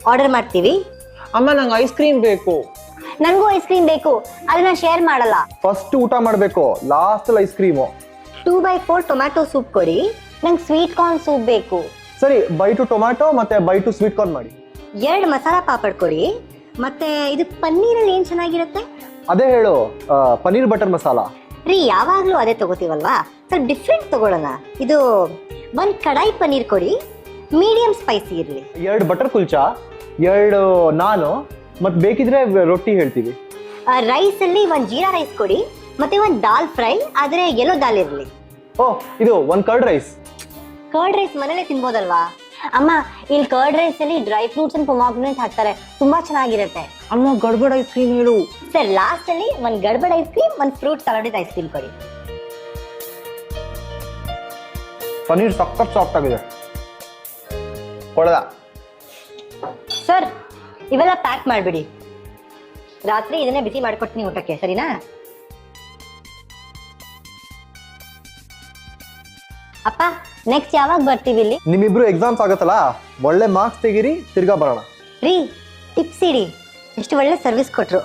Order ಮಾಡ್ತೀವಿ. ಅಮ್ಮ ನಂಗೆ ಐಸ್ ಕ್ರೀಮ್ ಬೇಕು. ನನಗೂ ಐಸ್ ಕ್ರೀಮ್ ಬೇಕು, ಅದನ್ನ ಶೇರ್ ಮಾಡಲ್ಲ. ಫಸ್ಟ್ ಊಟ ಮಾಡಬೇಕು, last ice cream. 2x4 tomato soup ಕೊಡಿ, ನಂಗೆ ಸ್ವೀಟ್ ಕಾರ್ನ್ ಸೂಪ್ ಬೇಕು. ಸರಿ, ಬೈಟು ಟೊಮ್ಯಾಟೊ ಮತ್ತೆ ಬೈಟು ಸ್ವೀಟ್ ಕಾರ್ನ್ ಮಾಡಿ. 2 ಮಸಾಲಾ ಪಾಪಡ್ ಕೊಡಿ, ಮತ್ತೆ ಇದು ಪನ್ನೀರಲ್ಲಿ ಏನ್ ಚೆನ್ನಾಗಿರುತ್ತೆ? ಅದೇ ಹೇಳು, ಪನ್ನೀರ್ ಬಟರ್ ಮಸಾಲಾ. ರೀ ಯಾವಾಗ್ಲೂ ಅದೇ ತಗೋತೀವಲ್ವಾ, ಸ್ವಲ್ಪ ಡಿಫ್ರೆಂಟ್ ತಗೊಳ್ಳೋಣ. ಇದು 1 ಕಡಾಯಿ ಪನ್ನೀರ್ ಕೊಡಿ, ಮೀಡಿಯಂ ಸ್ಪೈಸಿ ಇರಲಿ. 2 ಬಟರ್ ಕುಲ್ಚಾ, 2 ನಾನು, ಮತ್ತೆ ಬೇಕಿದ್ರೆ ರೊಟ್ಟಿ ಹೇಳ್ತೀವಿ. ರೈಸ್ ಅಲ್ಲಿ 1 ಜೀರಾ ರೈಸ್ ಕೊಡಿ, ಮತ್ತೆ 1 ದಾಲ್ ಫ್ರೈ, ಆದ್ರೆ ಎಲ್ಲೋ ದಾಲ್ ಇರಲಿ. ಇದು 1 ಕರ್ಡ್ ರೈಸ್. ಕರ್ಡ್ ರೈಸ್ ಮನೇಲೆ ತಿನ್ಬೋದಲ್ವಾ? ಅಮ್ಮ, ಇಲ್ಲಿ ಕರ್ಡ್ ರೈಸ್ ಅಲ್ಲಿ ಡ್ರೈ ಫ್ರೂಟ್ಸ್ ಅಂಡ್ ಪೊಮಾಗ್ರೆನೇಟ್ ಹಾಕ್ತಾರೆ, ತುಂಬಾ ಚೆನ್ನಾಗಿರುತ್ತೆ. ಅಮ್ಮ ಗಡ್ಬಡ್ ಐಸ್ ಕ್ರೀಮ್ ಹೇಳು. ಸರ್, ಲಾಸ್ಟ್ ಅಲ್ಲಿ 1 gadbad ice cream, 1 fruit salad ice cream ಕೊಡಿ. ಪನ್ನೀರ್ ಸಖತ್ ಸಾಫ್ಟ್ ಆಗಿದೆ. ಕೊಡದ ಸರ್, ಇವೆಲ್ಲ ಪ್ಯಾಕ್ ಮಾಡ್ಬಿಡಿ. ರಾತ್ರಿ ಇದನ್ನೇ ಬಿಸಿ ಮಾಡ್ಕೊಡ್ತೀನಿ ಊಟಕ್ಕೆ, ಸರಿನಾ? ಅಪ್ಪ, ನೆಕ್ಸ್ಟ್ ಯಾವಾಗ ಬರ್ತೀವಿ ಇಲ್ಲಿ? ನಿಮ್ಮಿಬ್ರು ಎಕ್ಸಾಮ್ಸ್ ಆಗತ್ತಲ್ಲ, ಒಳ್ಳೆ ಮಾರ್ಕ್ಸ್ ತೆಗೀರಿ, ತಿರ್ಗಾ ಬರೋಣ. ರೀ, ಟಿಪ್ಸ್ ಇಡಿ, ಎಷ್ಟು ಒಳ್ಳೆ ಸರ್ವಿಸ್ ಕೊಟ್ರು.